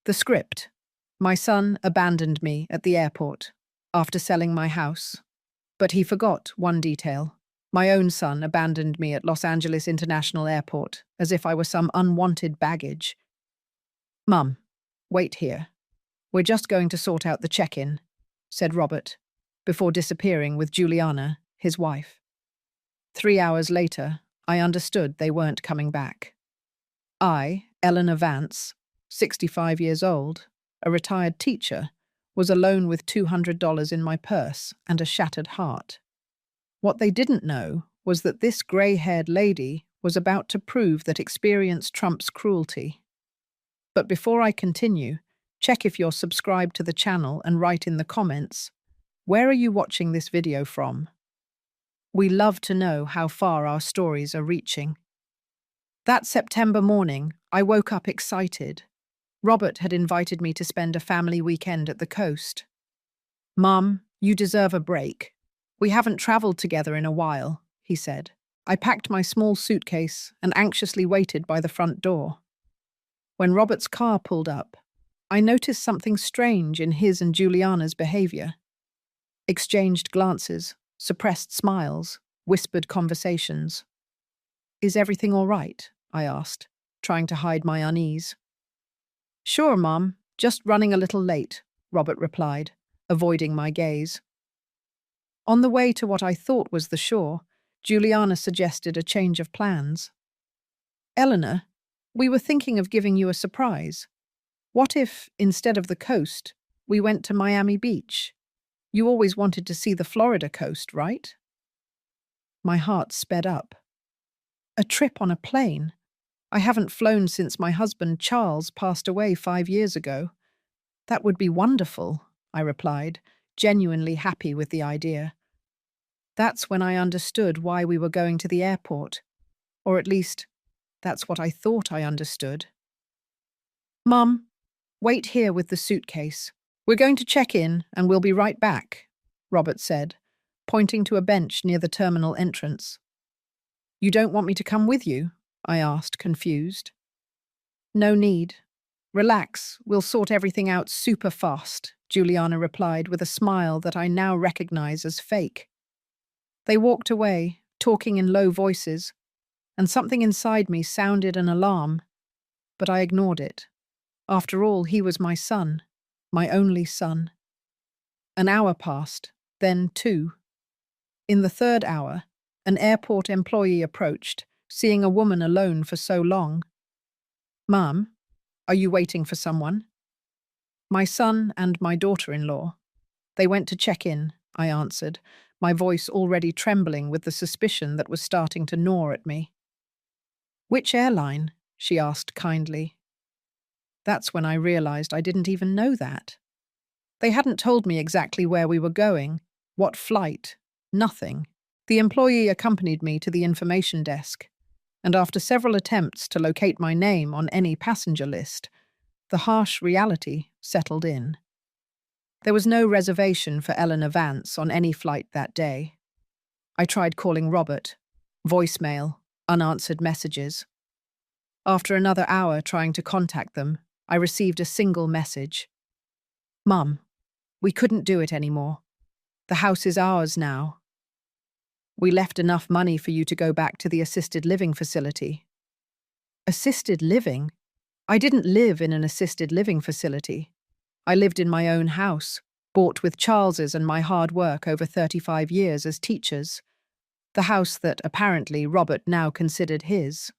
The script. My son abandoned me at the airport after selling my house. But he forgot one detail. My own son abandoned me at Los Angeles International Airport, as if I were some unwanted baggage. Mum, wait here. We're just going to sort out the check-in, said Robert, before disappearing with Juliana, his wife. 3 hours later, I understood they weren't coming back. I, Eleanor Vance, 65 years old, a retired teacher, was alone with $200 in my purse and a shattered heart. What they didn't know was that this grey-haired lady was about to prove that experience trumps cruelty. But before I continue, check if you're subscribed to the channel and write in the comments, where are you watching this video from? We love to know how far our stories are reaching. That September morning, I woke up excited. Robert had invited me to spend a family weekend at the coast. Mum, you deserve a break. We haven't traveled together in a while, he said. I packed my small suitcase and anxiously waited by the front door. When Robert's car pulled up, I noticed something strange in his and Juliana's behavior. Exchanged glances, suppressed smiles, whispered conversations. Is everything all right? I asked, trying to hide my unease. Sure, Mom, just running a little late, Robert replied, avoiding my gaze. On the way to what I thought was the shore, Juliana suggested a change of plans. Eleanor, we were thinking of giving you a surprise. What if, instead of the coast, we went to Miami Beach? You always wanted to see the Florida coast, right? My heart sped up. A trip on a plane? I haven't flown since my husband Charles passed away 5 years ago. That would be wonderful, I replied, genuinely happy with the idea. That's when I understood why we were going to the airport. Or at least, that's what I thought I understood. Mum, wait here with the suitcase. We're going to check in and we'll be right back, Robert said, pointing to a bench near the terminal entrance. You don't want me to come with you? I asked, confused. No need. Relax, we'll sort everything out super fast, Juliana replied with a smile that I now recognize as fake. They walked away, talking in low voices, and something inside me sounded an alarm, but I ignored it. After all, he was my son, my only son. An hour passed, then 2. In the 3rd hour, an airport employee approached, seeing a woman alone for so long. Mum, are you waiting for someone? My son and my daughter-in-law. They went to check in, I answered, my voice already trembling with the suspicion that was starting to gnaw at me. Which airline? She asked kindly. That's when I realized I didn't even know that. They hadn't told me exactly where we were going, what flight, nothing. The employee accompanied me to the information desk, and after several attempts to locate my name on any passenger list, the harsh reality settled in. There was no reservation for Eleanor Vance on any flight that day. I tried calling Robert. Voicemail, unanswered messages. After another hour trying to contact them, I received a single message. Mum, we couldn't do it anymore. The house is ours now. We left enough money for you to go back to the assisted living facility. Assisted living? I didn't live in an assisted living facility. I lived in my own house, bought with Charles's and my hard work over 35 years as teachers. The house that, apparently, Robert now considered his.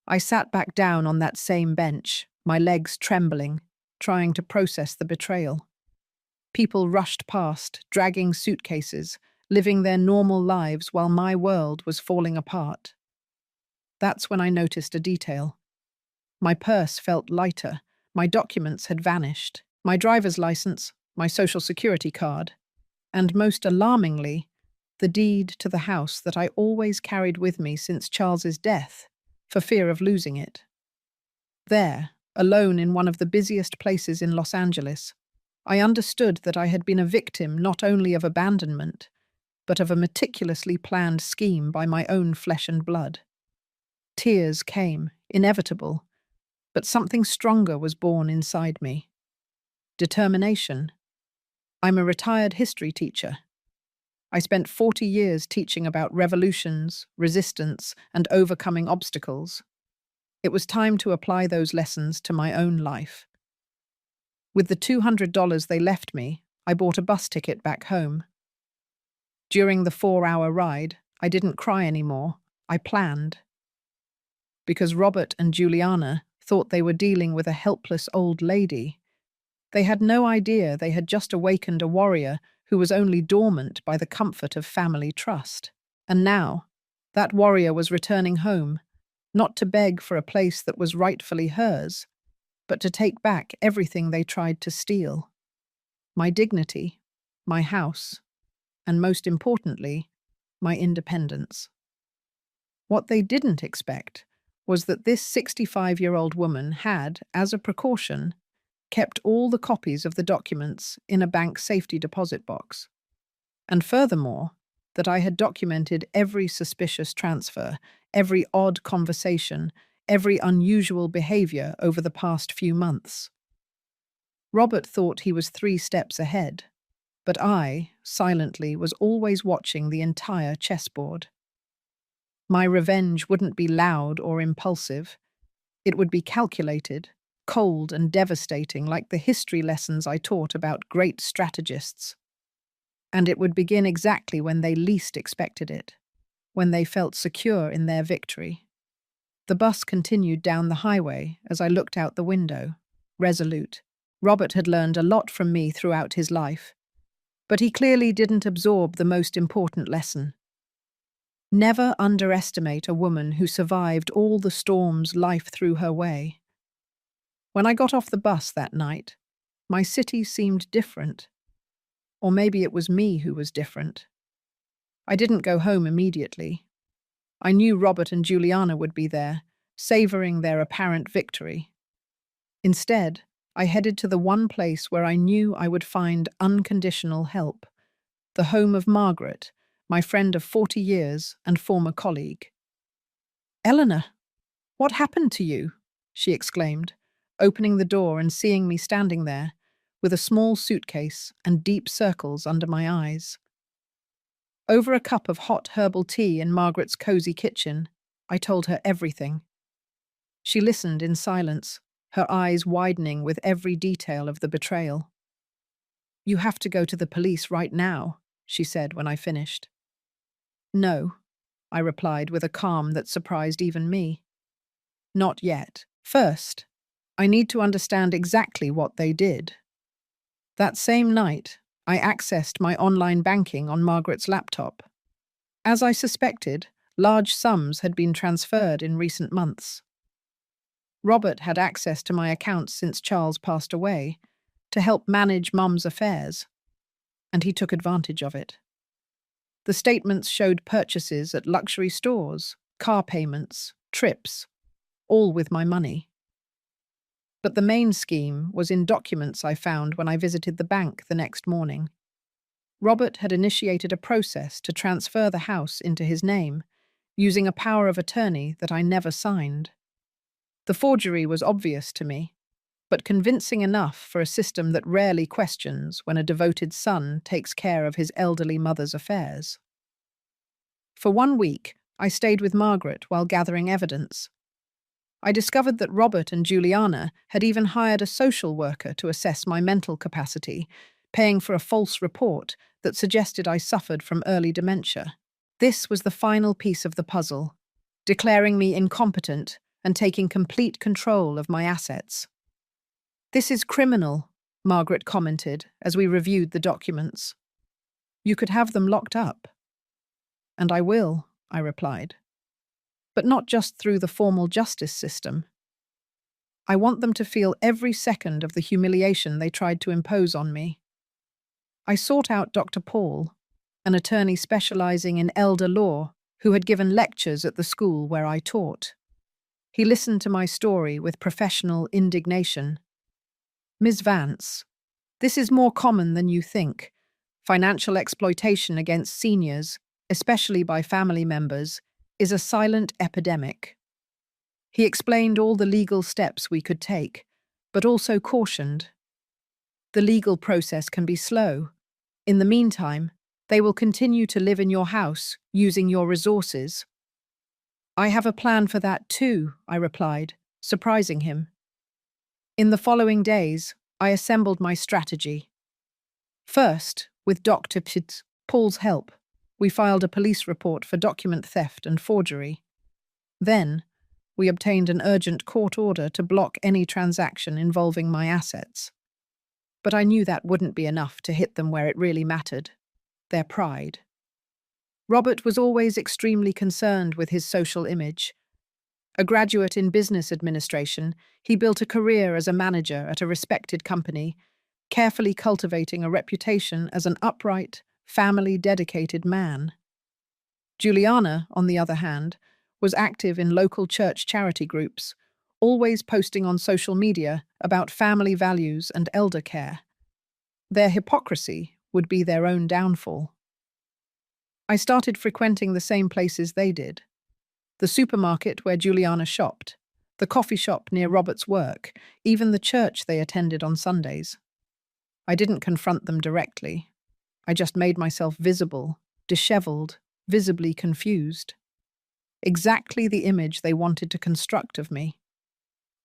I sat back down on that same bench, my legs trembling, trying to process the betrayal. People rushed past, dragging suitcases, living their normal lives while my world was falling apart. That's when I noticed a detail. My purse felt lighter, my documents had vanished, my driver's license, my social security card, and most alarmingly, the deed to the house that I always carried with me since Charles's death, for fear of losing it. There, alone in one of the busiest places in Los Angeles, I understood that I had been a victim not only of abandonment, but of a meticulously planned scheme by my own flesh and blood. Tears came, inevitable, But something stronger was born inside me. Determination. I'm a retired history teacher. I spent 40 years teaching about revolutions, resistance, and overcoming obstacles. It was time to apply those lessons to my own life. With the $200 they left me, I bought a bus ticket back home. During the 4-hour ride, I didn't cry anymore. I planned. Because Robert and Juliana thought they were dealing with a helpless old lady. They had no idea they had just awakened a warrior who was only dormant by the comfort of family trust. And now, that warrior was returning home, not to beg for a place that was rightfully hers, but to take back everything they tried to steal. My dignity, my house, and most importantly, my independence. What they didn't expect was that this 65-year-old woman had, as a precaution, kept all the copies of the documents in a bank safety deposit box. And furthermore, that I had documented every suspicious transfer, every odd conversation, every unusual behavior over the past few months. Robert thought he was 3 steps ahead, but I, silently, was always watching the entire chessboard. My revenge wouldn't be loud or impulsive. It would be calculated, cold and devastating like the history lessons I taught about great strategists. And it would begin exactly when they least expected it, when they felt secure in their victory. The bus continued down the highway as I looked out the window, resolute. Robert had learned a lot from me throughout his life, but he clearly didn't absorb the most important lesson. Never underestimate a woman who survived all the storms life threw her way. When I got off the bus that night, my city seemed different. Or maybe it was me who was different. I didn't go home immediately. I knew Robert and Juliana would be there, savoring their apparent victory. Instead, I headed to the one place where I knew I would find unconditional help, the home of Margaret, my friend of 40 years and former colleague. "Eleanor, what happened to you?" she exclaimed, opening the door and seeing me standing there, with a small suitcase and deep circles under my eyes. Over a cup of hot herbal tea in Margaret's cozy kitchen, I told her everything. She listened in silence, her eyes widening with every detail of the betrayal. "You have to go to the police right now," she said when I finished. "No," I replied with a calm that surprised even me. "Not yet. First, I need to understand exactly what they did." That same night, I accessed my online banking on Margaret's laptop. As I suspected, large sums had been transferred in recent months. Robert had access to my accounts since Charles passed away, to help manage Mum's affairs, and he took advantage of it. The statements showed purchases at luxury stores, car payments, trips, all with my money. But the main scheme was in documents I found when I visited the bank the next morning. Robert had initiated a process to transfer the house into his name, using a power of attorney that I never signed. The forgery was obvious to me, but convincing enough for a system that rarely questions when a devoted son takes care of his elderly mother's affairs. For 1 week, I stayed with Margaret while gathering evidence. I discovered that Robert and Juliana had even hired a social worker to assess my mental capacity, paying for a false report that suggested I suffered from early dementia. This was the final piece of the puzzle, declaring me incompetent and taking complete control of my assets. "This is criminal," Margaret commented as we reviewed the documents. "You could have them locked up." "And I will," I replied. "But not just through the formal justice system. I want them to feel every second of the humiliation they tried to impose on me." I sought out Dr. Paul, an attorney specializing in elder law who had given lectures at the school where I taught. He listened to my story with professional indignation. "Ms. Vance, this is more common than you think. Financial exploitation against seniors, especially by family members, is a silent epidemic. He explained all the legal steps we could take, but also cautioned. The legal process can be slow. In the meantime, they will continue to live in your house, using your resources. I have a plan for that too, I replied, surprising him. In the following days, I assembled my strategy. First, with Dr. Paul's help, we filed a police report for document theft and forgery. Then, we obtained an urgent court order to block any transaction involving my assets. But I knew that wouldn't be enough to hit them where it really mattered, their pride. Robert was always extremely concerned with his social image. A graduate in business administration, he built a career as a manager at a respected company, carefully cultivating a reputation as an upright, family-dedicated man. Juliana, on the other hand, was active in local church charity groups, always posting on social media about family values and elder care. Their hypocrisy would be their own downfall. I started frequenting the same places they did. The supermarket where Juliana shopped, the coffee shop near Robert's work, even the church they attended on Sundays. I didn't confront them directly. I just made myself visible, disheveled, visibly confused. Exactly the image they wanted to construct of me.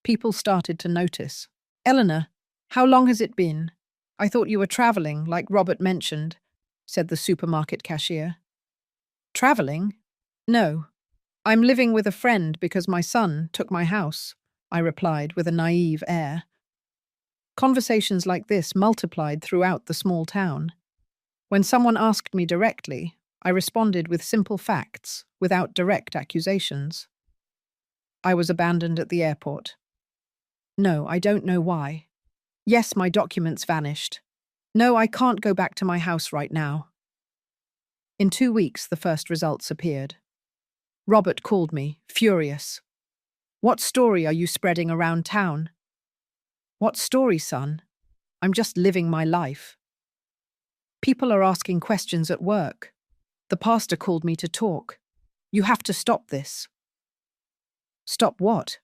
People started to notice. "Eleanor, how long has it been? I thought you were traveling, like Robert mentioned," said the supermarket cashier. "Traveling? No. I'm living with a friend because my son took my house," I replied with a naive air. Conversations like this multiplied throughout the small town. When someone asked me directly, I responded with simple facts, without direct accusations. I was abandoned at the airport. No, I don't know why. Yes, my documents vanished. No, I can't go back to my house right now. In 2 weeks, the first results appeared. Robert called me, furious. "What story are you spreading around town?" "What story, son? I'm just living my life." "People are asking questions at work. The pastor called me to talk. You have to stop this." "Stop what?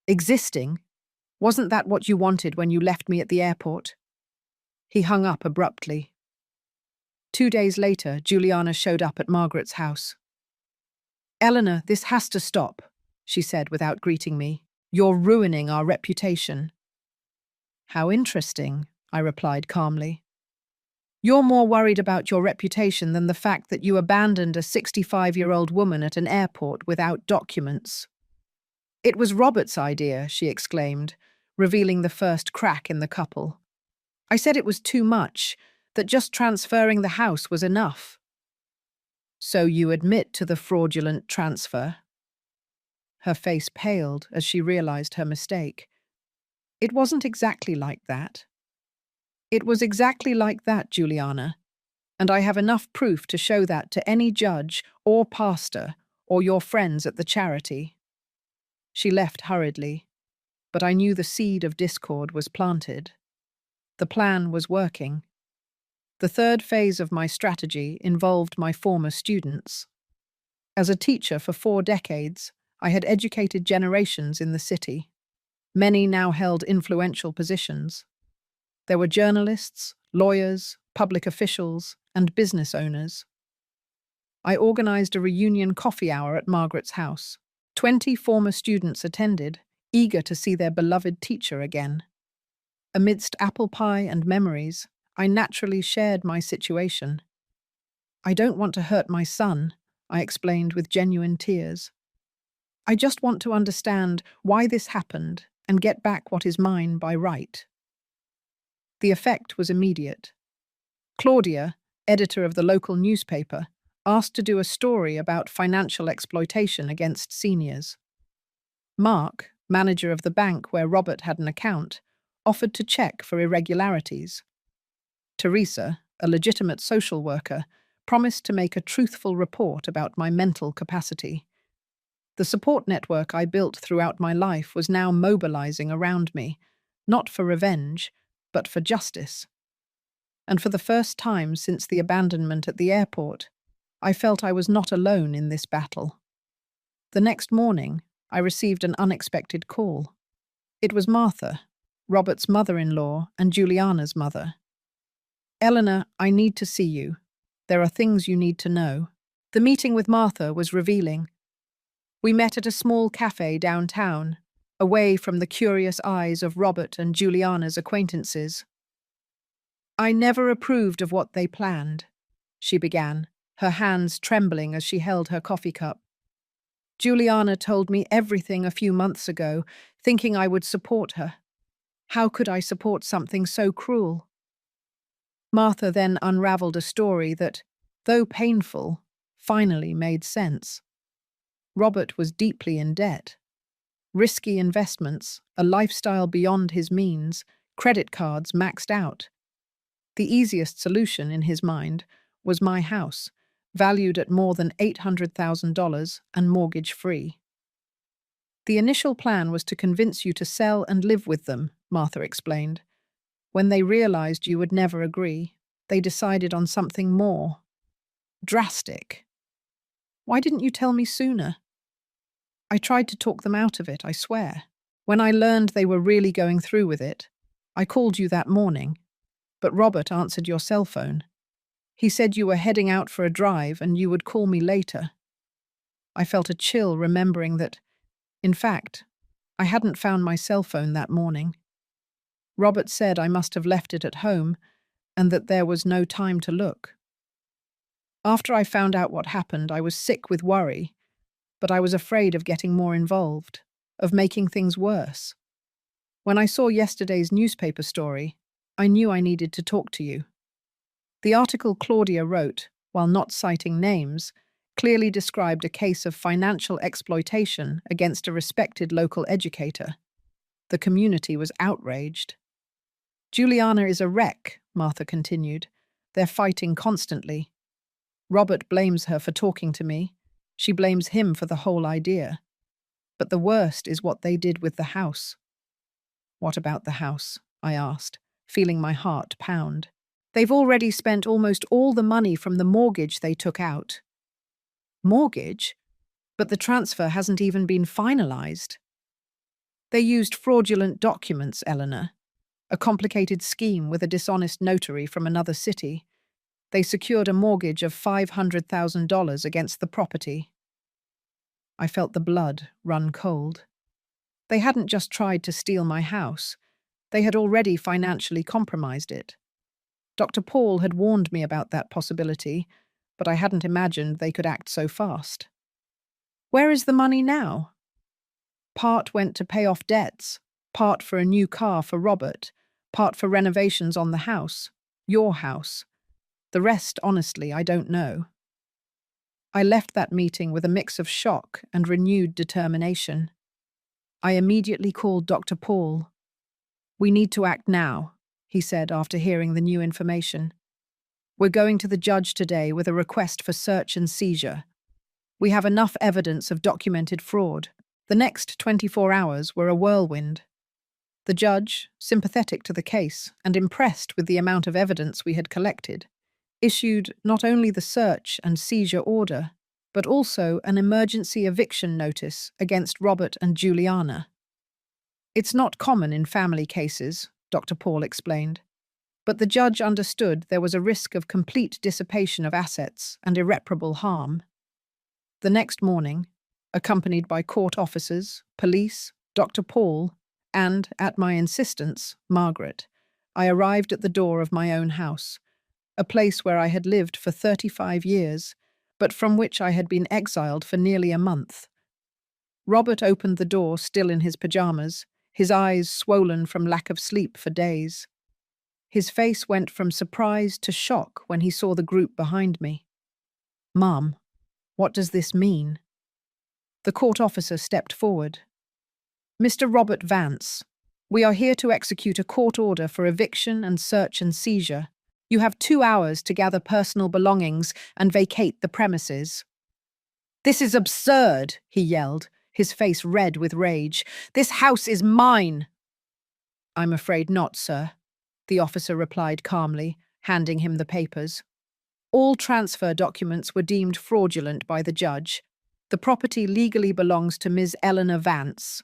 Existing? Wasn't that what you wanted when you left me at the airport?" He hung up abruptly. 2 days later, Juliana showed up at Margaret's house. "Eleanor, this has to stop," she said without greeting me. "You're ruining our reputation." "How interesting," I replied calmly. "You're more worried about your reputation than the fact that you abandoned a 65-year-old woman at an airport without documents." "It was Robert's idea," she exclaimed, revealing the first crack in the couple. "I said it was too much, that just transferring the house was enough." "So you admit to the fraudulent transfer?" Her face paled as she realized her mistake. "It wasn't exactly like that." "It was exactly like that, Juliana, and I have enough proof to show that to any judge or pastor or your friends at the charity." She left hurriedly, but I knew the seed of discord was planted. The plan was working. The third phase of my strategy involved my former students. As a teacher for 4 decades, I had educated generations in the city. Many now held influential positions. There were journalists, lawyers, public officials, and business owners. I organized a reunion coffee hour at Margaret's house. 20 former students attended, eager to see their beloved teacher again. Amidst apple pie and memories, I naturally shared my situation. "I don't want to hurt my son," I explained with genuine tears. "I just want to understand why this happened and get back what is mine by right." The effect was immediate. Claudia, editor of the local newspaper, asked to do a story about financial exploitation against seniors. Mark, manager of the bank where Robert had an account, offered to check for irregularities. Teresa, a legitimate social worker, promised to make a truthful report about my mental capacity. The support network I built throughout my life was now mobilizing around me, not for revenge, but for justice. And for the first time since the abandonment at the airport, I felt I was not alone in this battle. The next morning, I received an unexpected call. It was Martha, Robert's mother-in-law and Juliana's mother. "Eleanor, I need to see you. There are things you need to know." The meeting with Martha was revealing. We met at a small cafe downtown, away from the curious eyes of Robert and Juliana's acquaintances. "I never approved of what they planned," she began, her hands trembling as she held her coffee cup. "Juliana told me everything a few months ago, thinking I would support her. How could I support something so cruel?" Martha then unraveled a story that, though painful, finally made sense. Robert was deeply in debt. Risky investments, a lifestyle beyond his means, credit cards maxed out. The easiest solution, in his mind, was my house, valued at more than $800,000 and mortgage-free. "The initial plan was to convince you to sell and live with them," Martha explained. "When they realized you would never agree, they decided on something more drastic. Why didn't you tell me sooner?" "I tried to talk them out of it, I swear. When I learned they were really going through with it, I called you that morning, but Robert answered your cell phone. He said you were heading out for a drive and you would call me later." I felt a chill remembering that, in fact, I hadn't found my cell phone that morning. Robert said I must have left it at home and that there was no time to look. After I found out what happened, I was sick with worry, but I was afraid of getting more involved, of making things worse. When I saw yesterday's newspaper story, I knew I needed to talk to you. The article Claudia wrote, while not citing names, clearly described a case of financial exploitation against a respected local educator. The community was outraged. "Juliana is a wreck," Martha continued. "They're fighting constantly. Robert blames her for talking to me. She blames him for the whole idea. But the worst is what they did with the house." "What about the house?" I asked, feeling my heart pound. "They've already spent almost all the money from the mortgage they took out." "Mortgage? But the transfer hasn't even been finalized." "They used fraudulent documents, Eleanor. A complicated scheme with a dishonest notary from another city. They secured a mortgage of $500,000 against the property." I felt the blood run cold. They hadn't just tried to steal my house. They had already financially compromised it. Dr. Paul had warned me about that possibility, but I hadn't imagined they could act so fast. "Where is the money now?" "Part went to pay off debts, part for a new car for Robert, part for renovations on the house, your house. The rest, honestly, I don't know." I left that meeting with a mix of shock and renewed determination. I immediately called Dr. Paul. "We need to act now," he said after hearing the new information. "We're going to the judge today with a request for search and seizure. We have enough evidence of documented fraud." The next 24 hours were a whirlwind. The judge, sympathetic to the case and impressed with the amount of evidence we had collected, issued not only the search and seizure order, but also an emergency eviction notice against Robert and Juliana. "It's not common in family cases," Dr. Paul explained, but the judge understood there was a risk of complete dissipation of assets and irreparable harm. The next morning, accompanied by court officers, police, Dr. Paul, and, at my insistence, Margaret, I arrived at the door of my own house, a place where I had lived for 35 years, but from which I had been exiled for nearly a month. Robert opened the door still in his pajamas, his eyes swollen from lack of sleep for days. His face went from surprise to shock when he saw the group behind me. "Mum, what does this mean?" The court officer stepped forward. "Mr. Robert Vance, we are here to execute a court order for eviction and search and seizure. You have 2 hours to gather personal belongings and vacate the premises." "This is absurd," he yelled, his face red with rage. "This house is mine." "I'm afraid not, sir," the officer replied calmly, handing him the papers. All transfer documents were deemed fraudulent by the judge. The property legally belongs to Ms. Eleanor Vance.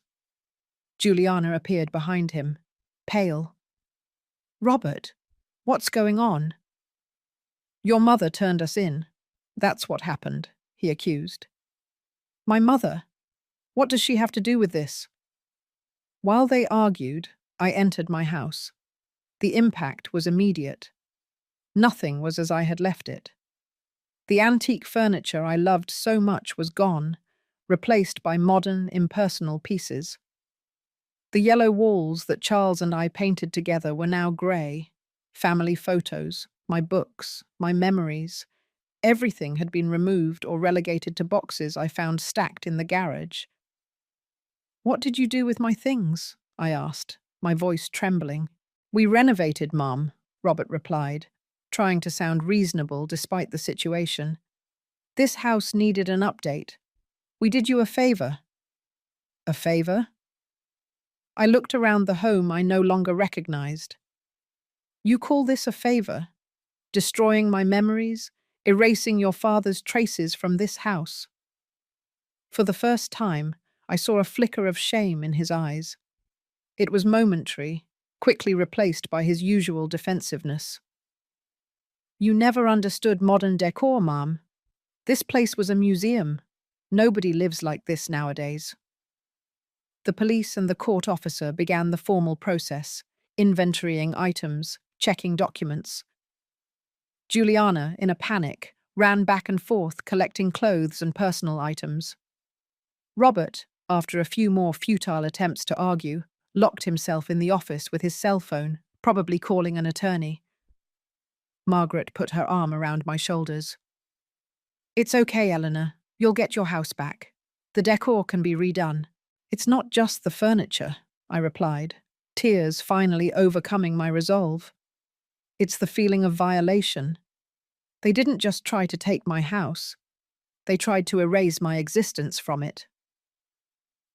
Juliana appeared behind him, pale. Robert, what's going on? Your mother turned us in. That's what happened, he accused. My mother? What does she have to do with this? While they argued, I entered my house. The impact was immediate. Nothing was as I had left it. The antique furniture I loved so much was gone, replaced by modern, impersonal pieces. The yellow walls that Charles and I painted together were now grey. Family photos, my books, my memories. Everything had been removed or relegated to boxes I found stacked in the garage. What did you do with my things? I asked, my voice trembling. We renovated, Mom, Robert replied, trying to sound reasonable despite the situation. This house needed an update. We did you a favor. A favor? I looked around the home I no longer recognized. You call this a favor? Destroying my memories? Erasing your father's traces from this house? For the first time, I saw a flicker of shame in his eyes. It was momentary, quickly replaced by his usual defensiveness. You never understood modern decor, Mom. This place was a museum. Nobody lives like this nowadays. The police and the court officer began the formal process, inventorying items, checking documents. Juliana, in a panic, ran back and forth collecting clothes and personal items. Robert, after a few more futile attempts to argue, locked himself in the office with his cell phone, probably calling an attorney. Margaret put her arm around my shoulders. It's okay, Eleanor. You'll get your house back. The decor can be redone. It's not just the furniture, I replied, tears finally overcoming my resolve. It's the feeling of violation. They didn't just try to take my house. They tried to erase my existence from it.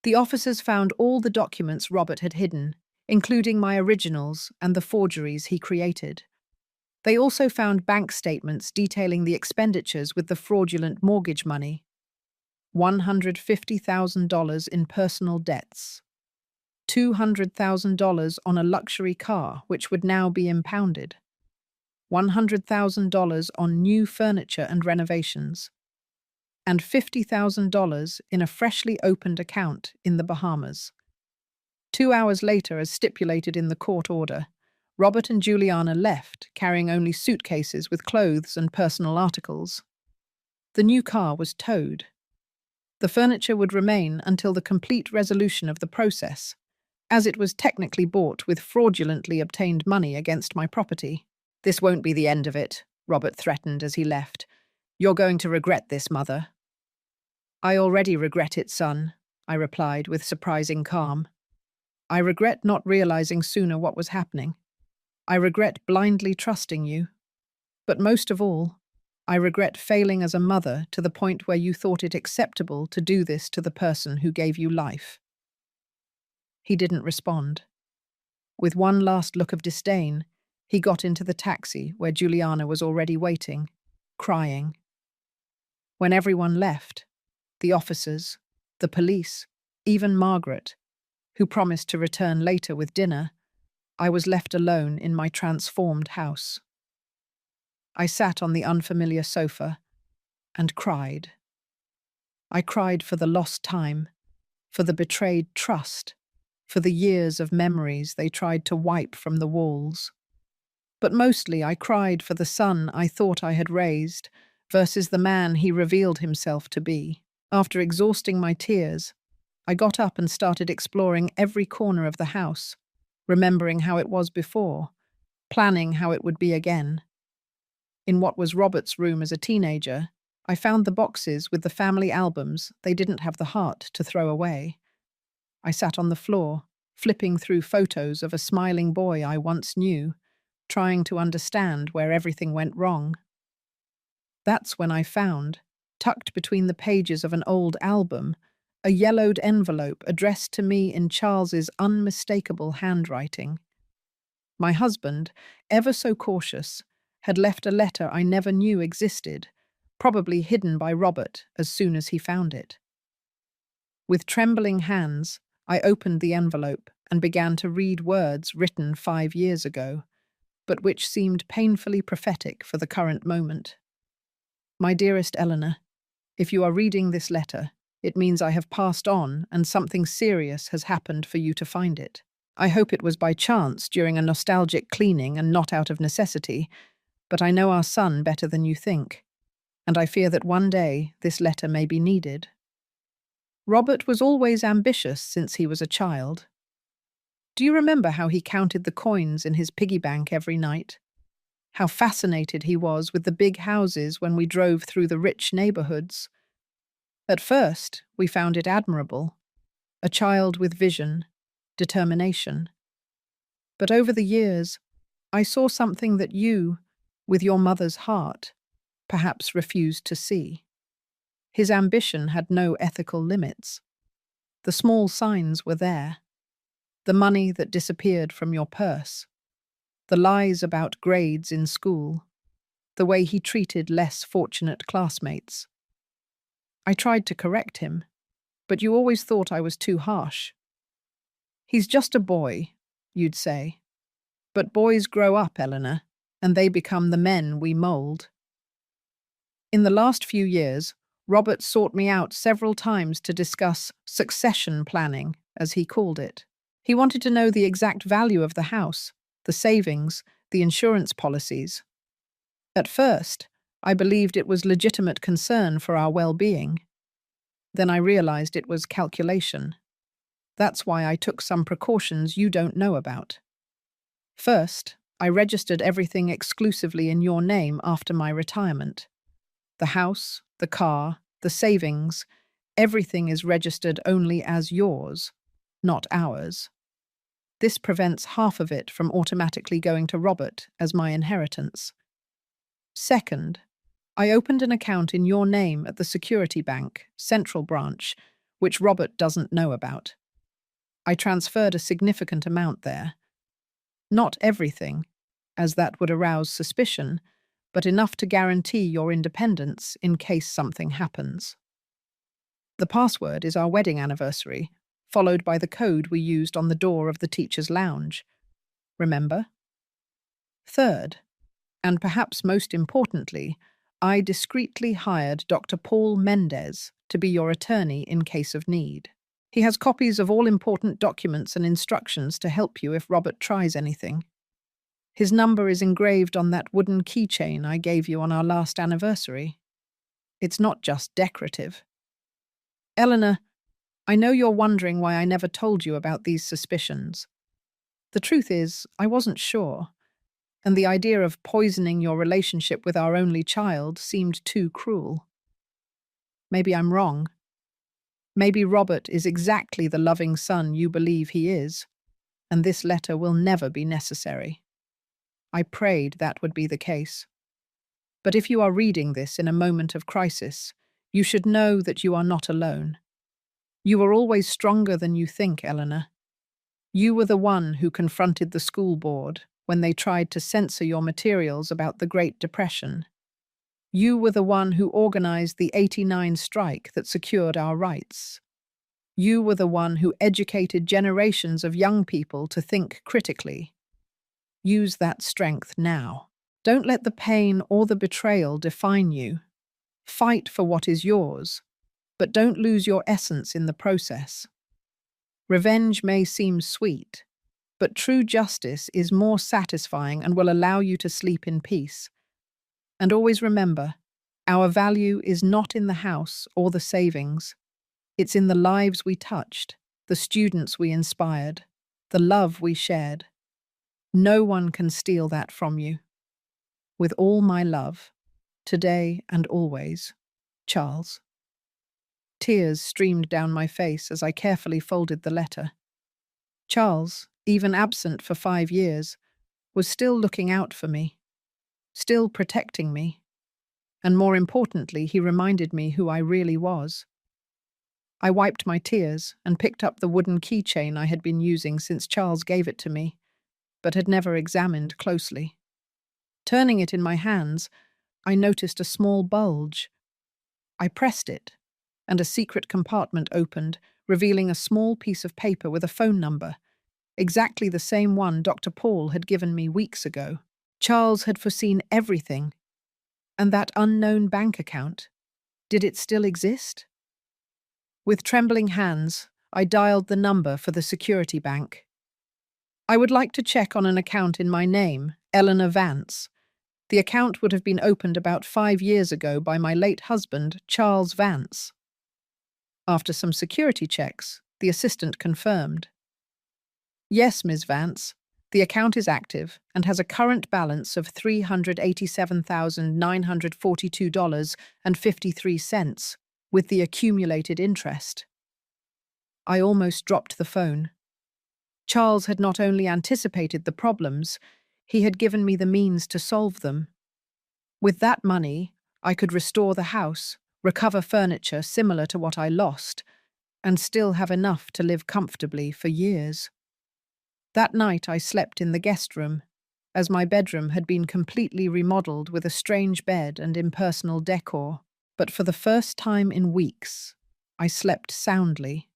The officers found all the documents Robert had hidden, including my originals and the forgeries he created. They also found bank statements detailing the expenditures with the fraudulent mortgage money. $150,000 in personal debts. $200,000 on a luxury car, which would now be impounded. $100,000 on new furniture and renovations. And $50,000 in a freshly opened account in the Bahamas. 2 hours later, as stipulated in the court order, Robert and Juliana left, carrying only suitcases with clothes and personal articles. The new car was towed. The furniture would remain until the complete resolution of the process, as it was technically bought with fraudulently obtained money against my property. This won't be the end of it, Robert threatened as he left. You're going to regret this, Mother. I already regret it, son, I replied with surprising calm. I regret not realizing sooner what was happening. I regret blindly trusting you. But most of all, I regret failing as a mother to the point where you thought it acceptable to do this to the person who gave you life. He didn't respond. With one last look of disdain, he got into the taxi where Juliana was already waiting, crying. When everyone left, the officers, the police, even Margaret, who promised to return later with dinner, I was left alone in my transformed house. I sat on the unfamiliar sofa and cried. I cried for the lost time, for the betrayed trust, for the years of memories they tried to wipe from the walls. But mostly I cried for the son I thought I had raised versus the man he revealed himself to be. After exhausting my tears, I got up and started exploring every corner of the house, remembering how it was before, planning how it would be again. In what was Robert's room as a teenager, I found the boxes with the family albums they didn't have the heart to throw away. I sat on the floor, flipping through photos of a smiling boy I once knew, trying to understand where everything went wrong. That's when I found, tucked between the pages of an old album, a yellowed envelope addressed to me in Charles's unmistakable handwriting. My husband, ever so cautious, had left a letter I never knew existed, probably hidden by Robert as soon as he found it. With trembling hands, I opened the envelope and began to read words written 5 years ago, but which seemed painfully prophetic for the current moment. My dearest Eleanor, if you are reading this letter, it means I have passed on and something serious has happened for you to find it. I hope it was by chance during a nostalgic cleaning and not out of necessity, but I know our son better than you think, and I fear that one day this letter may be needed. Robert was always ambitious since he was a child. Do you remember how he counted the coins in his piggy bank every night? How fascinated he was with the big houses when we drove through the rich neighborhoods? At first, we found it admirable, a child with vision, determination. But over the years, I saw something that you, with your mother's heart, perhaps refused to see. His ambition had no ethical limits. The small signs were there. The money that disappeared from your purse. The lies about grades in school. The way he treated less fortunate classmates. I tried to correct him, but you always thought I was too harsh. He's just a boy, you'd say. But boys grow up, Eleanor, and they become the men we mold. In the last few years, Robert sought me out several times to discuss succession planning, as he called it. He wanted to know the exact value of the house, the savings, the insurance policies. At first, I believed it was legitimate concern for our well-being. Then I realized it was calculation. That's why I took some precautions you don't know about. First, I registered everything exclusively in your name after my retirement. The house, the car, the savings, everything is registered only as yours, not ours. This prevents half of it from automatically going to Robert as my inheritance. Second, I opened an account in your name at the Security Bank, Central Branch, which Robert doesn't know about. I transferred a significant amount there. Not everything, as that would arouse suspicion, but enough to guarantee your independence in case something happens. The password is our wedding anniversary, followed by the code we used on the door of the teacher's lounge. Remember? Third, and perhaps most importantly, I discreetly hired Dr. Paul Mendez to be your attorney in case of need. He has copies of all important documents and instructions to help you if Robert tries anything. His number is engraved on that wooden keychain I gave you on our last anniversary. It's not just decorative. Eleanor, I know you're wondering why I never told you about these suspicions. The truth is, I wasn't sure, and the idea of poisoning your relationship with our only child seemed too cruel. Maybe I'm wrong. Maybe Robert is exactly the loving son you believe he is, and this letter will never be necessary. I prayed that would be the case. But if you are reading this in a moment of crisis, you should know that you are not alone. You are always stronger than you think, Eleanor. You were the one who confronted the school board when they tried to censor your materials about the Great Depression. You were the one who organized the '89 strike that secured our rights. You were the one who educated generations of young people to think critically. Use that strength now. Don't let the pain or the betrayal define you. Fight for what is yours, but don't lose your essence in the process. Revenge may seem sweet, but true justice is more satisfying and will allow you to sleep in peace. And always remember, our value is not in the house or the savings. It's in the lives we touched, the students we inspired, the love we shared. No one can steal that from you. With all my love, today and always, Charles. Tears streamed down my face as I carefully folded the letter. Charles, even absent for 5 years, was still looking out for me, still protecting me, and more importantly, he reminded me who I really was. I wiped my tears and picked up the wooden keychain I had been using since Charles gave it to me, but had never examined closely. Turning it in my hands, I noticed a small bulge. I pressed it, and a secret compartment opened, revealing a small piece of paper with a phone number, exactly the same one Dr. Paul had given me weeks ago. Charles had foreseen everything, and that unknown bank account, did it still exist? With trembling hands, I dialed the number for the security bank. I would like to check on an account in my name, Eleanor Vance. The account would have been opened about 5 years ago by my late husband, Charles Vance. After some security checks, the assistant confirmed. Yes, Ms. Vance, the account is active and has a current balance of $387,942.53 with the accumulated interest. I almost dropped the phone. Charles had not only anticipated the problems, he had given me the means to solve them. With that money, I could restore the house, recover furniture similar to what I lost, and still have enough to live comfortably for years. That night I slept in the guest room, as my bedroom had been completely remodeled with a strange bed and impersonal decor. But for the first time in weeks, I slept soundly,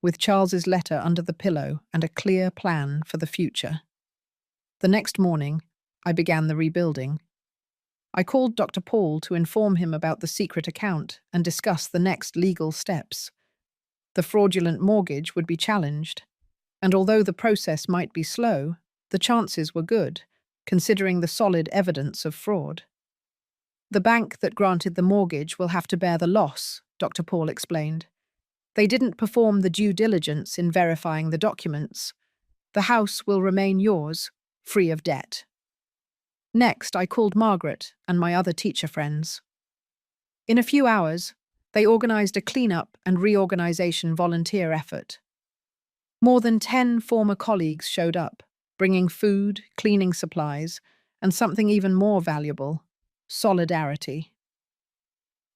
with Charles's letter under the pillow and a clear plan for the future. The next morning, I began the rebuilding. I called Dr. Paul to inform him about the secret account and discuss the next legal steps. The fraudulent mortgage would be challenged, and although the process might be slow, the chances were good, considering the solid evidence of fraud. The bank that granted the mortgage will have to bear the loss, Dr. Paul explained. They didn't perform the due diligence in verifying the documents. The house will remain yours, free of debt. Next, I called Margaret and my other teacher friends. In a few hours, they organized a cleanup and reorganization volunteer effort. More than 10 former colleagues showed up, bringing food, cleaning supplies, and something even more valuable, solidarity.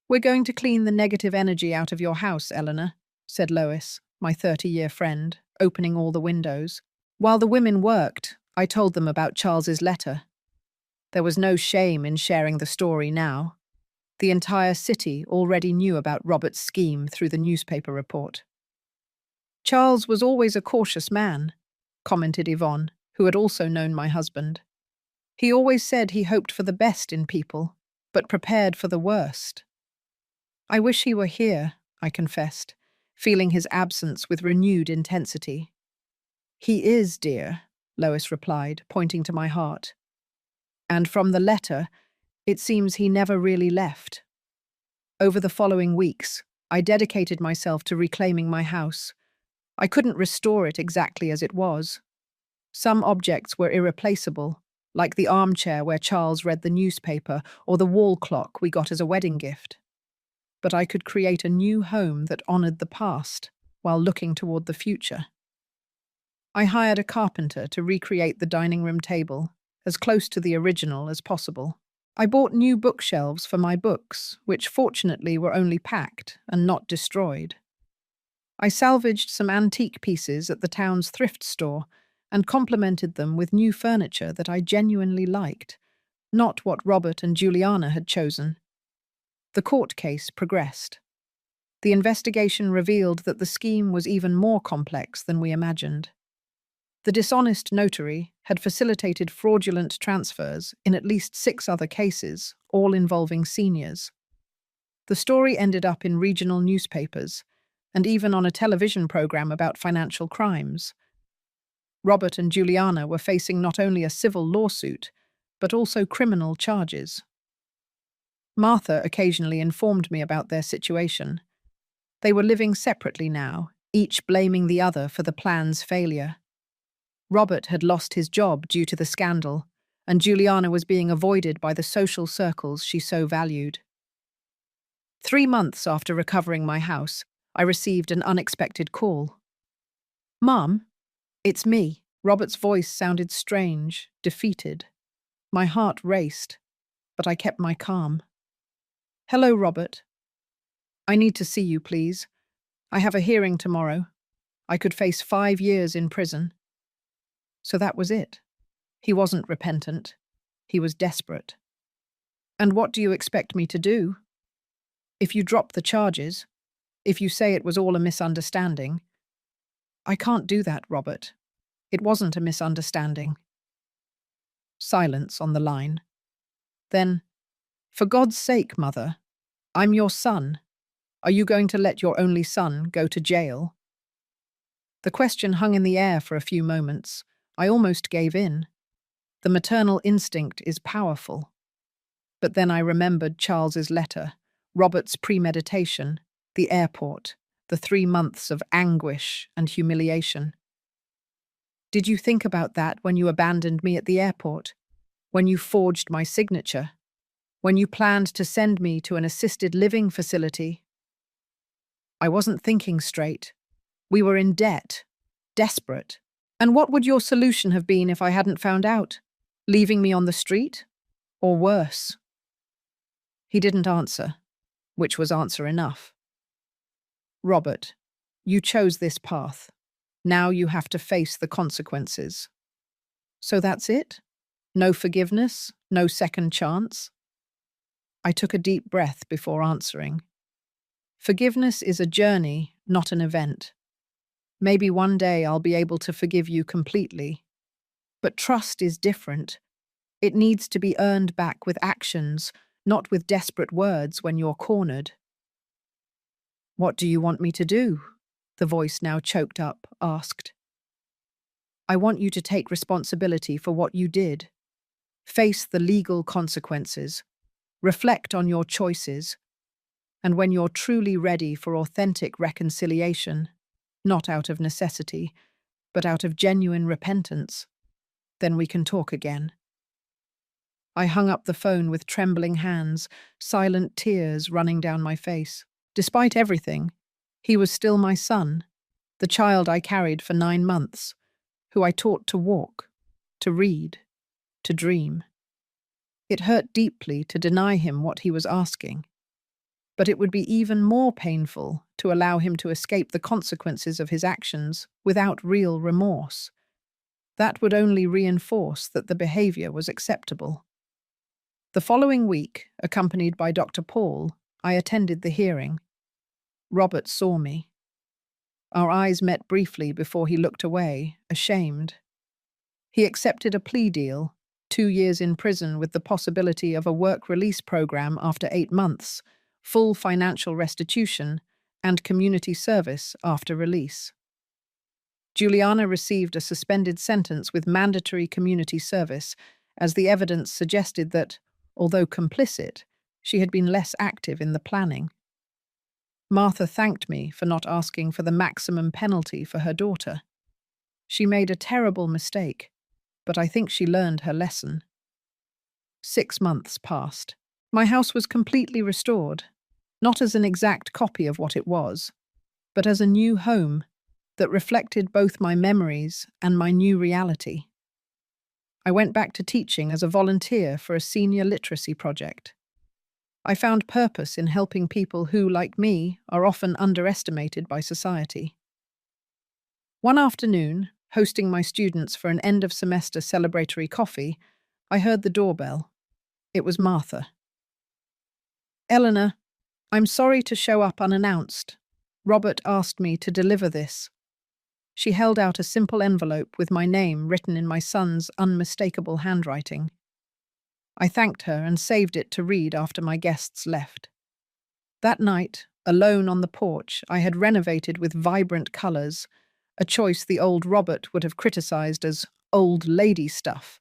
"We're going to clean the negative energy out of your house, Eleanor," said Lois, my 30-year friend, opening all the windows. While the women worked, I told them about Charles's letter. There was no shame in sharing the story now. The entire city already knew about Robert's scheme through the newspaper report. "Charles was always a cautious man," commented Yvonne, who had also known my husband. "He always said he hoped for the best in people, but prepared for the worst." "I wish he were here," I confessed, feeling his absence with renewed intensity. "He is, dear," Lois replied, pointing to my heart. "And from the letter, it seems he never really left." Over the following weeks, I dedicated myself to reclaiming my house. I couldn't restore it exactly as it was. Some objects were irreplaceable, like the armchair where Charles read the newspaper or the wall clock we got as a wedding gift. But I could create a new home that honored the past while looking toward the future. I hired a carpenter to recreate the dining room table, as close to the original as possible. I bought new bookshelves for my books, which fortunately were only packed and not destroyed. I salvaged some antique pieces at the town's thrift store and complemented them with new furniture that I genuinely liked, not what Robert and Juliana had chosen. The court case progressed. The investigation revealed that the scheme was even more complex than we imagined. The dishonest notary had facilitated fraudulent transfers in at least 6 other cases, all involving seniors. The story ended up in regional newspapers, and even on a television program about financial crimes. Robert and Juliana were facing not only a civil lawsuit, but also criminal charges. Martha occasionally informed me about their situation. They were living separately now, each blaming the other for the plan's failure. Robert had lost his job due to the scandal, and Juliana was being avoided by the social circles she so valued. 3 months after recovering my house, I received an unexpected call. "Mum, it's me." Robert's voice sounded strange, defeated. My heart raced, but I kept my calm. "Hello, Robert. I need to see you, please. I have a hearing tomorrow. I could face 5 years in prison." So that was it. He wasn't repentant. He was desperate. And what do you expect me to do? If you drop the charges, if you say it was all a misunderstanding, I can't do that, Robert. It wasn't a misunderstanding. Silence on the line. Then, for God's sake, Mother, I'm your son. Are you going to let your only son go to jail? The question hung in the air for a few moments. I almost gave in. The maternal instinct is powerful. But then I remembered Charles's letter, Robert's premeditation, the airport, the 3 months of anguish and humiliation. Did you think about that when you abandoned me at the airport? When you forged my signature? When you planned to send me to an assisted living facility? I wasn't thinking straight. We were in debt, desperate. And what would your solution have been if I hadn't found out? Leaving me on the street? Or worse? He didn't answer, which was answer enough. Robert, you chose this path. Now you have to face the consequences. So that's it? No forgiveness? No second chance? I took a deep breath before answering. Forgiveness is a journey, not an event. Maybe one day I'll be able to forgive you completely. But trust is different. It needs to be earned back with actions, not with desperate words when you're cornered. What do you want me to do? The voice, now choked up, asked. I want you to take responsibility for what you did. Face the legal consequences. Reflect on your choices. And when you're truly ready for authentic reconciliation, not out of necessity, but out of genuine repentance, then we can talk again. I hung up the phone with trembling hands, silent tears running down my face. Despite everything, he was still my son, the child I carried for 9 months, who I taught to walk, to read, to dream. It hurt deeply to deny him what he was asking, but it would be even more painful to allow him to escape the consequences of his actions without real remorse. That would only reinforce that the behavior was acceptable. The following week, accompanied by Dr. Paul, I attended the hearing. Robert saw me. Our eyes met briefly before he looked away, ashamed. He accepted a plea deal, 2 years in prison with the possibility of a work release program after 8 months, full financial restitution, and community service after release. Juliana received a suspended sentence with mandatory community service, as the evidence suggested that, although complicit, she had been less active in the planning. Martha thanked me for not asking for the maximum penalty for her daughter. She made a terrible mistake, but I think she learned her lesson. 6 months passed. My house was completely restored, not as an exact copy of what it was, but as a new home that reflected both my memories and my new reality. I went back to teaching as a volunteer for a senior literacy project. I found purpose in helping people who, like me, are often underestimated by society. One afternoon, hosting my students for an end-of-semester celebratory coffee, I heard the doorbell. It was Martha. Eleanor, I'm sorry to show up unannounced. Robert asked me to deliver this. She held out a simple envelope with my name written in my son's unmistakable handwriting. I thanked her and saved it to read after my guests left. That night, alone on the porch, I had renovated with vibrant colours, a choice the old Robert would have criticised as old lady stuff.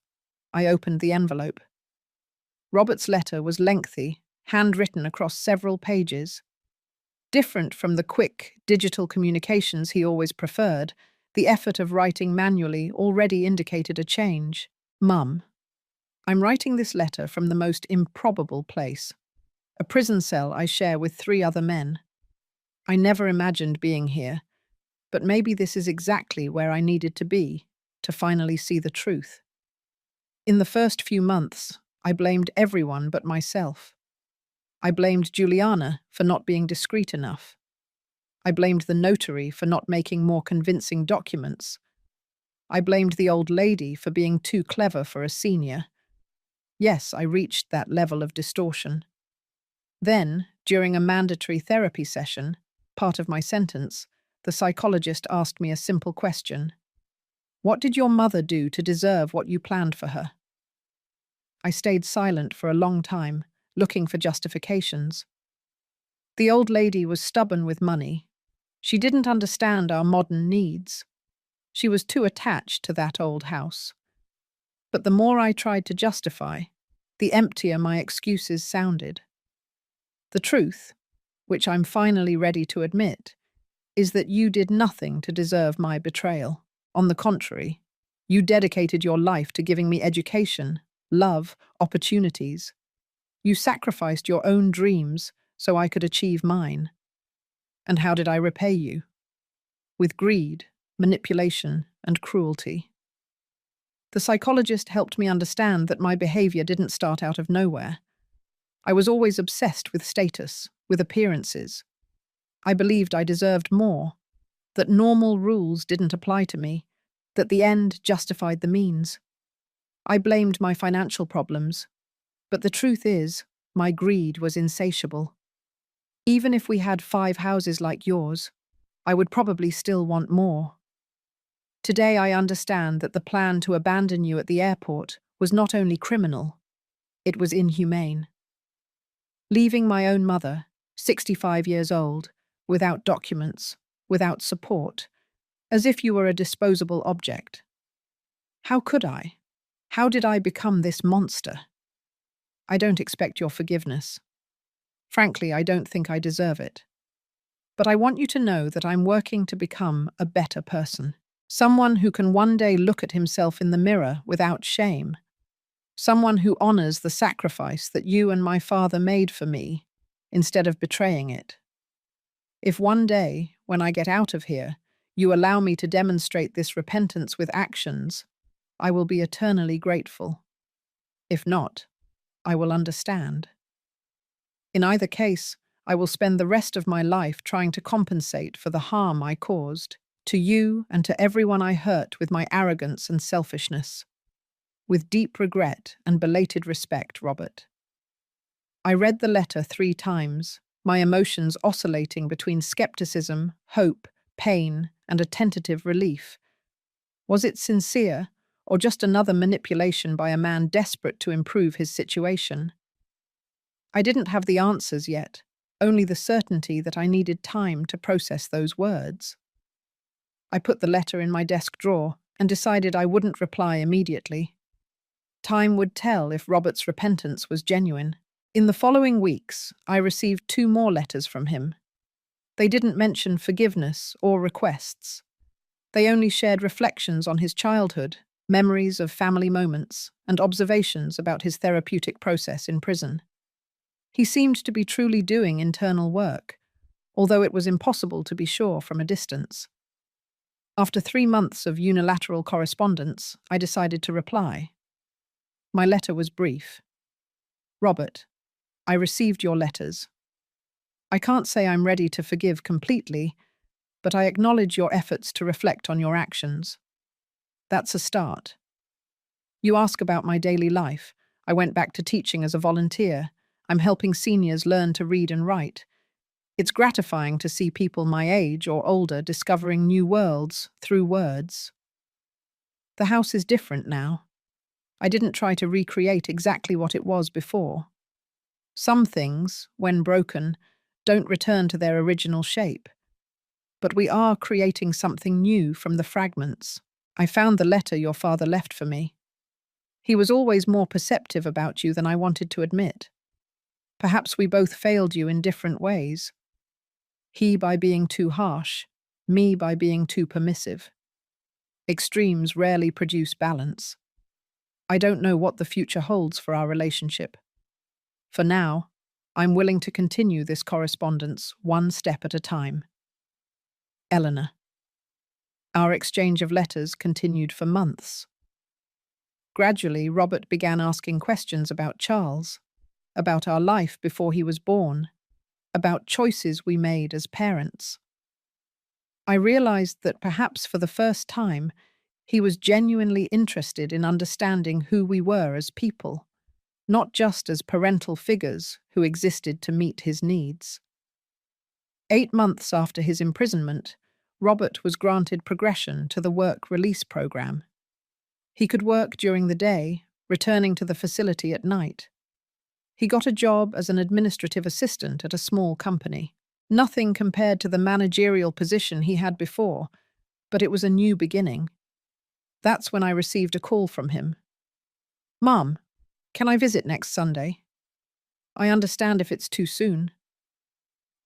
I opened the envelope. Robert's letter was lengthy, handwritten across several pages. Different from the quick, digital communications he always preferred, the effort of writing manually already indicated a change. Mum, I'm writing this letter from the most improbable place. A prison cell I share with 3 other men. I never imagined being here, but maybe this is exactly where I needed to be, to finally see the truth. In the first few months, I blamed everyone but myself. I blamed Juliana for not being discreet enough. I blamed the notary for not making more convincing documents. I blamed the old lady for being too clever for a senior. Yes, I reached that level of distortion. Then, during a mandatory therapy session, part of my sentence, the psychologist asked me a simple question. What did your mother do to deserve what you planned for her? I stayed silent for a long time, looking for justifications. The old lady was stubborn with money. She didn't understand our modern needs. She was too attached to that old house. But the more I tried to justify, the emptier my excuses sounded. The truth, which I'm finally ready to admit, is that you did nothing to deserve my betrayal. On the contrary, you dedicated your life to giving me education, love, opportunities. You sacrificed your own dreams so I could achieve mine. And how did I repay you? With greed, manipulation, and cruelty. The psychologist helped me understand that my behavior didn't start out of nowhere. I was always obsessed with status, with appearances. I believed I deserved more, that normal rules didn't apply to me, that the end justified the means. I blamed my financial problems, but the truth is, my greed was insatiable. Even if we had 5 houses like yours, I would probably still want more. Today I understand that the plan to abandon you at the airport was not only criminal, it was inhumane. Leaving my own mother, 65 years old, without documents, without support, as if you were a disposable object. How could I? How did I become this monster? I don't expect your forgiveness. Frankly, I don't think I deserve it. But I want you to know that I'm working to become a better person. Someone who can one day look at himself in the mirror without shame. Someone who honors the sacrifice that you and my father made for me, instead of betraying it. If one day, when I get out of here, you allow me to demonstrate this repentance with actions, I will be eternally grateful. If not, I will understand. In either case, I will spend the rest of my life trying to compensate for the harm I caused, to you and to everyone I hurt with my arrogance and selfishness. With deep regret and belated respect, Robert. I read the letter 3 times, my emotions oscillating between skepticism, hope, pain, and a tentative relief. Was it sincere, or just another manipulation by a man desperate to improve his situation? I didn't have the answers yet, only the certainty that I needed time to process those words. I put the letter in my desk drawer and decided I wouldn't reply immediately. Time would tell if Robert's repentance was genuine. In the following weeks, I received 2 more letters from him. They didn't mention forgiveness or requests. They only shared reflections on his childhood, memories of family moments, and observations about his therapeutic process in prison. He seemed to be truly doing internal work, although it was impossible to be sure from a distance. After 3 months of unilateral correspondence, I decided to reply. My letter was brief. Robert, I received your letters. I can't say I'm ready to forgive completely, but I acknowledge your efforts to reflect on your actions. That's a start. You ask about my daily life. I went back to teaching as a volunteer. I'm helping seniors learn to read and write. It's gratifying to see people my age or older discovering new worlds through words. The house is different now. I didn't try to recreate exactly what it was before. Some things, when broken, don't return to their original shape. But we are creating something new from the fragments. I found the letter your father left for me. He was always more perceptive about you than I wanted to admit. Perhaps we both failed you in different ways. He by being too harsh, me by being too permissive. Extremes rarely produce balance. I don't know what the future holds for our relationship. For now, I'm willing to continue this correspondence one step at a time. Eleanor. Our exchange of letters continued for months. Gradually, Robert began asking questions about Charles, about our life before he was born, about choices we made as parents. I realized that perhaps for the first time, he was genuinely interested in understanding who we were as people. not just as parental figures who existed to meet his needs. 8 months after his imprisonment, Robert was granted progression to the work release program. He could work during the day, returning to the facility at night. He got a job as an administrative assistant at a small company. Nothing compared to the managerial position he had before, but it was a new beginning. That's when I received a call from him. "Mom, can I visit next Sunday? I understand if it's too soon."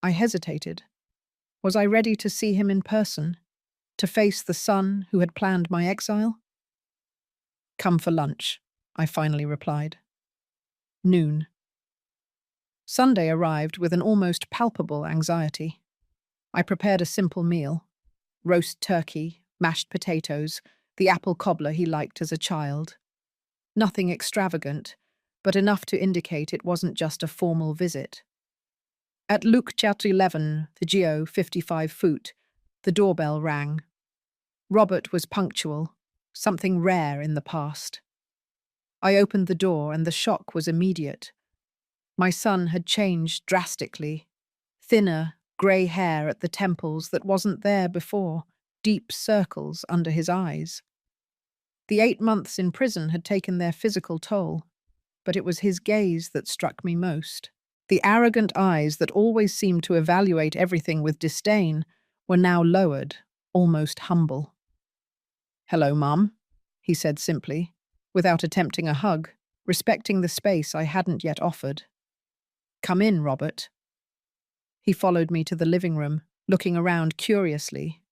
I hesitated. Was I ready to see him in person? To face the son who had planned my exile? "Come for lunch," I finally replied. Noon. Sunday arrived with an almost palpable anxiety. I prepared a simple meal: roast turkey, mashed potatoes, the apple cobbler he liked as a child. Nothing extravagant, but enough to indicate it wasn't just a formal visit. At Luke chapter 11, the Geo 55 foot, the doorbell rang. Robert was punctual, something rare in the past. I opened the door and the shock was immediate. My son had changed drastically. Thinner, grey hair at the temples that wasn't there before, deep circles under his eyes. The 8 months in prison had taken their physical toll, but it was his gaze that struck me most. The arrogant eyes that always seemed to evaluate everything with disdain were now lowered, almost humble. "Hello, Mum," he said simply, without attempting a hug, respecting the space I hadn't yet offered. "Come in, Robert." He followed me to the living room, looking around curiously.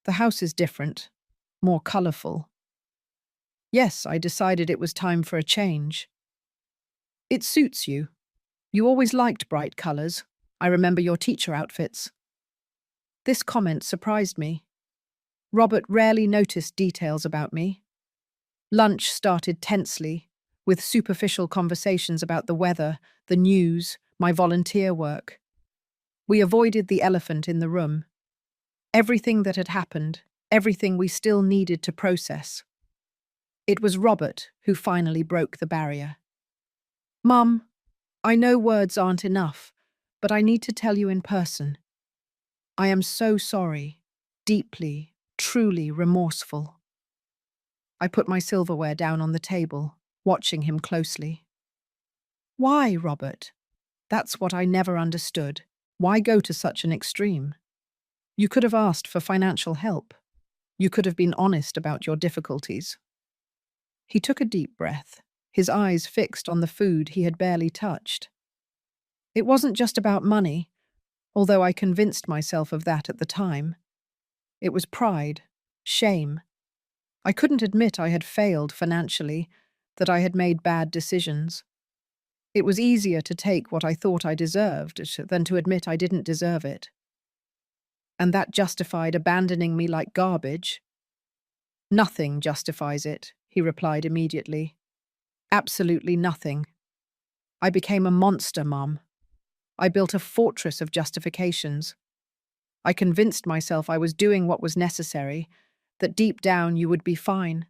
The house is different, more colourful. Yes, I decided it was time for a change. "It suits you. You always liked bright colours. I remember your teacher outfits." This comment surprised me. Robert rarely noticed details about me. Lunch started tensely, with superficial conversations about the weather, the news, my volunteer work. We avoided the elephant in the room. Everything that had happened, everything we still needed to process. It was Robert who finally broke the barrier. "Mum, I know words aren't enough, but I need to tell you in person. I am so sorry, deeply, truly remorseful." I put my silverware down on the table, watching him closely. "Why, Robert? That's what I never understood. Why go to such an extreme? You could have asked for financial help. You could have been honest about your difficulties." He took a deep breath, his eyes fixed on the food he had barely touched. It wasn't just about money, although I convinced myself of that at the time. It was pride, shame. I couldn't admit I had failed financially, that I had made bad decisions. It was easier to take what I thought I deserved than to admit I didn't deserve it. And that justified abandoning me like garbage. "Nothing justifies it," he replied immediately. "Absolutely nothing. I became a monster, Mum. I built a fortress of justifications. I convinced myself I was doing what was necessary, that deep down you would be fine,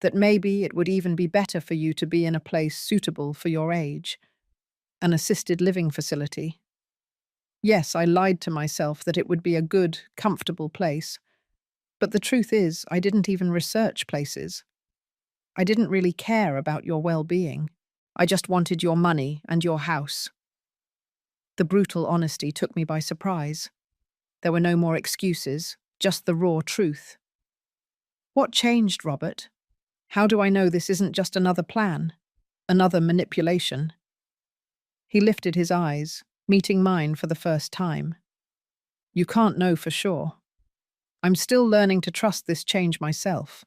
that maybe it would even be better for you to be in a place suitable for your age, an assisted living facility. Yes, I lied to myself that it would be a good, comfortable place, but the truth is I didn't even research places. I didn't really care about your well-being. I just wanted your money and your house." The brutal honesty took me by surprise. There were no more excuses, just the raw truth. "What changed, Robert? How do I know this isn't just another plan? Another manipulation?" He lifted his eyes, meeting mine for the first time. "You can't know for sure. I'm still learning to trust this change myself.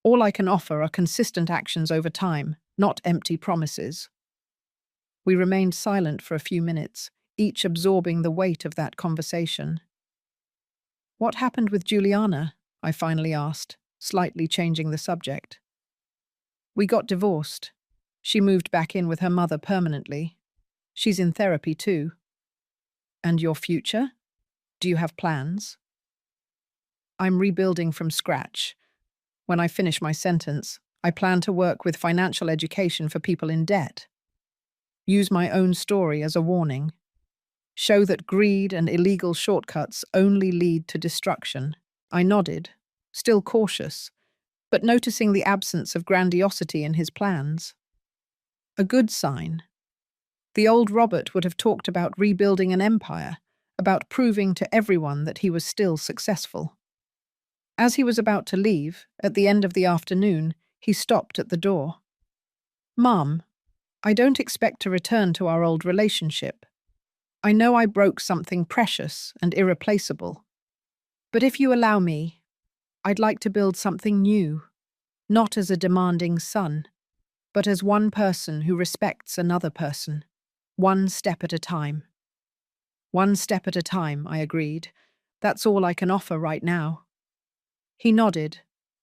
All I can offer are consistent actions over time, not empty promises." We remained silent for a few minutes, each absorbing the weight of that conversation. "What happened with Juliana?" I finally asked, slightly changing the subject. "We got divorced. She moved back in with her mother permanently. She's in therapy too." "And your future? Do you have plans?" "I'm rebuilding from scratch." When I finished my sentence, I plan to work with financial education for people in debt. Use my own story as a warning. Show that greed and illegal shortcuts only lead to destruction. I nodded, still cautious, but noticing the absence of grandiosity in his plans. A good sign. The old Robert would have talked about rebuilding an empire, about proving to everyone that he was still successful. As he was about to leave, at the end of the afternoon, he stopped at the door. "Mum, I don't expect to return to our old relationship. I know I broke something precious and irreplaceable. But if you allow me, I'd like to build something new, not as a demanding son, but as one person who respects another person, one step at a time." "One step at a time," I agreed. "That's all I can offer right now." He nodded,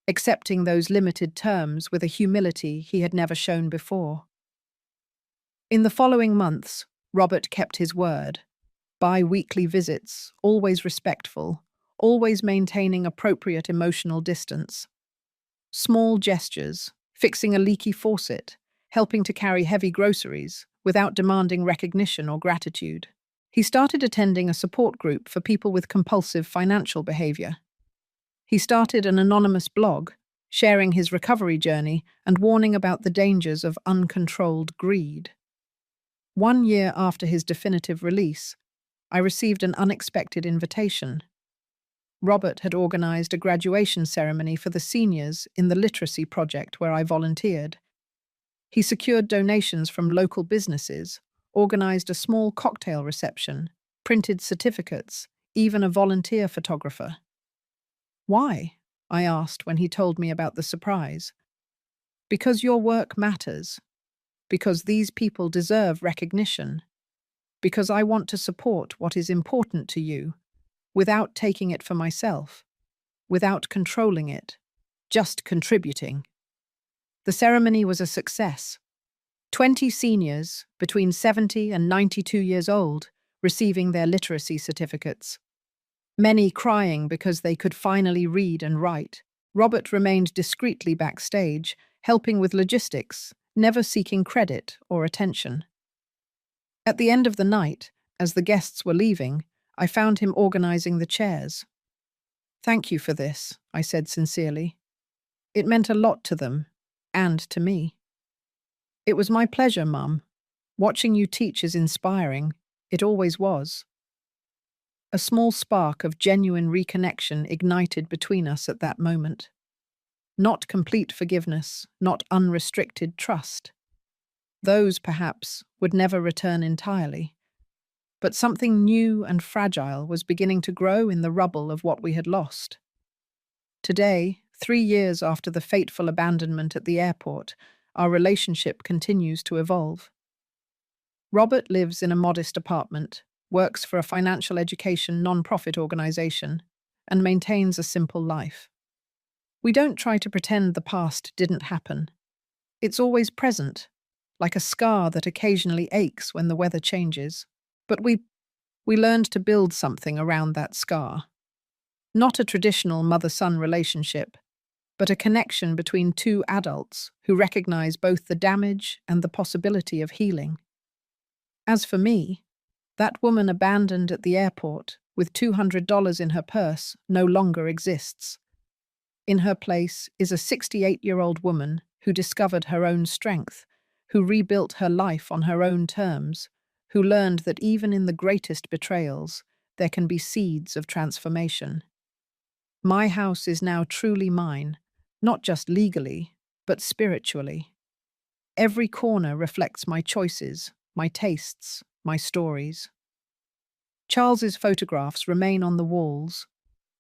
accepting those limited terms with a humility he had never shown before. In the following months, Robert kept his word. Bi-weekly visits, always respectful, always maintaining appropriate emotional distance. Small gestures, fixing a leaky faucet, helping to carry heavy groceries, without demanding recognition or gratitude. He started attending a support group for people with compulsive financial behavior. He started an anonymous blog, sharing his recovery journey and warning about the dangers of uncontrolled greed. 1 year after his definitive release, I received an unexpected invitation. Robert had organized a graduation ceremony for the seniors in the literacy project where I volunteered. He secured donations from local businesses, organized a small cocktail reception, printed certificates, even a volunteer photographer. "Why?" I asked when he told me about the surprise. "Because your work matters. Because these people deserve recognition. Because I want to support what is important to you, without taking it for myself, without controlling it, just contributing." The ceremony was a success. 20 seniors, between 70 and 92 years old, receiving their literacy certificates. Many crying because they could finally read and write. Robert remained discreetly backstage, helping with logistics, never seeking credit or attention. At the end of the night, as the guests were leaving, I found him organizing the chairs. "Thank you for this," I said sincerely. "It meant a lot to them, and to me." "It was my pleasure, Mum. Watching you teach is inspiring. It always was." A small spark of genuine reconnection ignited between us at that moment. Not complete forgiveness, not unrestricted trust. Those, perhaps, would never return entirely. But something new and fragile was beginning to grow in the rubble of what we had lost. Today, 3 years after the fateful abandonment at the airport, our relationship continues to evolve. Robert lives in a modest apartment, works for a financial education non-profit organization, and maintains a simple life. We don't try to pretend the past didn't happen. It's always present, like a scar that occasionally aches when the weather changes. But we learned to build something around that scar. Not a traditional mother-son relationship, but a connection between two adults who recognize both the damage and the possibility of healing. As for me, that woman abandoned at the airport with $200 in her purse no longer exists. In her place is a 68-year-old woman who discovered her own strength, who rebuilt her life on her own terms, who learned that even in the greatest betrayals, there can be seeds of transformation. My house is now truly mine, not just legally, but spiritually. Every corner reflects my choices, my tastes, my stories. Charles's photographs remain on the walls,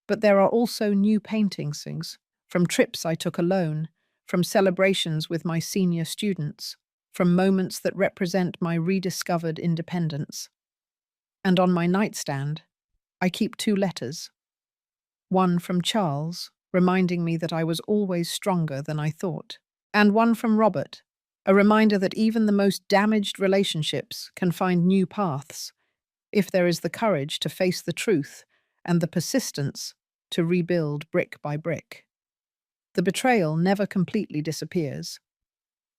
but there are also new paintings, from trips I took alone, from celebrations with my senior students, from moments that represent my rediscovered independence. And on my nightstand, I keep 2 letters. One from Charles, reminding me that I was always stronger than I thought, and one from Robert, a reminder that even the most damaged relationships can find new paths, if there is the courage to face the truth and the persistence to rebuild brick by brick. The betrayal never completely disappears.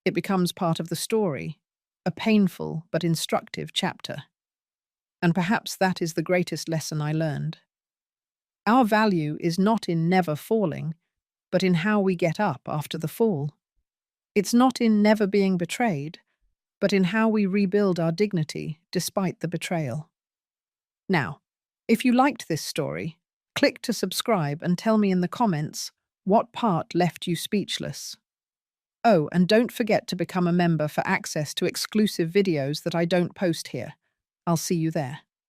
It becomes part of the story, a painful but instructive chapter. And perhaps that is the greatest lesson I learned. Our value is not in never falling, but in how we get up after the fall. It's not in never being betrayed, but in how we rebuild our dignity despite the betrayal. Now, if you liked this story, click to subscribe and tell me in the comments what part left you speechless. Oh, and don't forget to become a member for access to exclusive videos that I don't post here. I'll see you there.